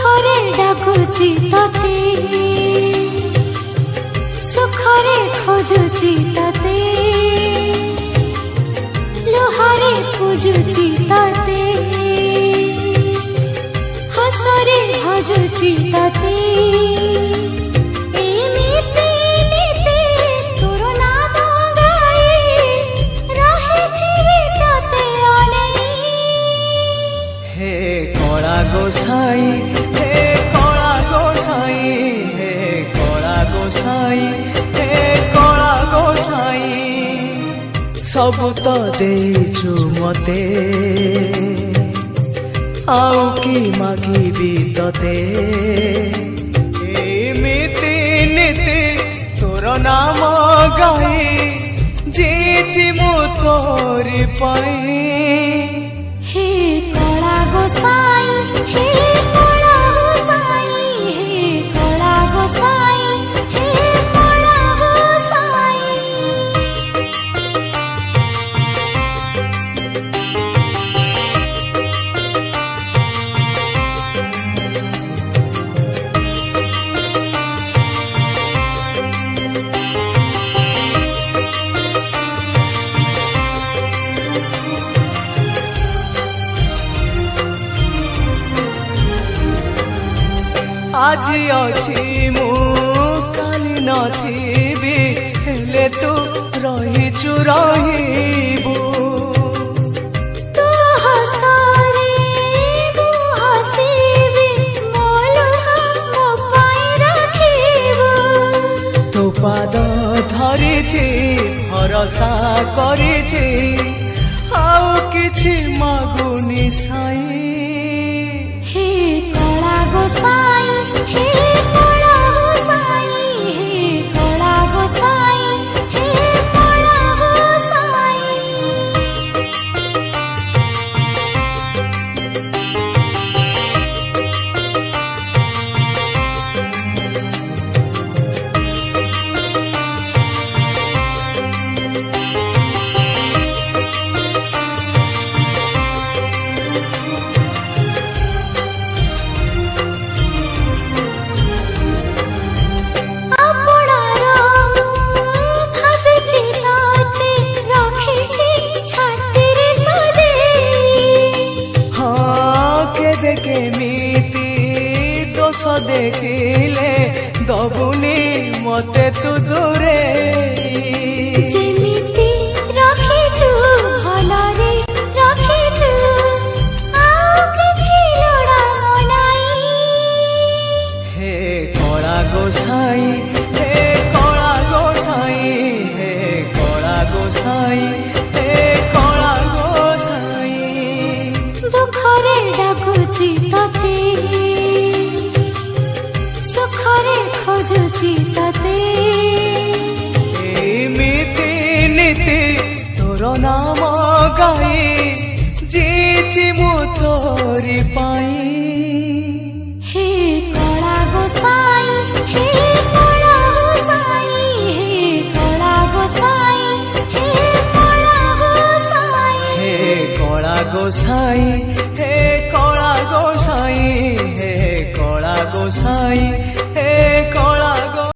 सुखरे डाकुची तते सुखरे खोजुची तते लुहारे पूजुची तते हसरे भजुची तते गोसाई हे कला गोसाई हे कला गोसाई हे कला गोसाई सबु तो देछु मते आउ की मागिबी तते एमिति नीति तोर नाम गाई जीची मु तोरी पाई हे कला गोसाई हे कला गोसाई हे कला गोसाई हे कला गोसाई आज अच्छी मु काली नथिबी हेले तू रहिचु रहिबु तू हसरे मु हसीबी मोलु मो पाई रखिबु तो पाद धरिछि भरोसा करिछि आउ किछि मागुनी साई हे कला गोसाई हे कला गोसाई हे कला गोसाई हे कला गोसाई केमिति दोष देखिले दबुनी मते तू दूरे जेमिति रखिछु भलरे रखिछु आउ किछि लोड़ा मनाई हे कला गोसाई हे कला गोसाई हे कला गोसाई हे कला गोसाई दुखरे डाकुची तते सुखरे खोजुची तते एमिति नीति तोर नाम गाई जीची मु तोरी पाई हे कला गोसाई हे कला गोसाई हे कला गोसाई हे कला गोसाई हे कला गोसाई हे कला गोसाई हे कला गोसाई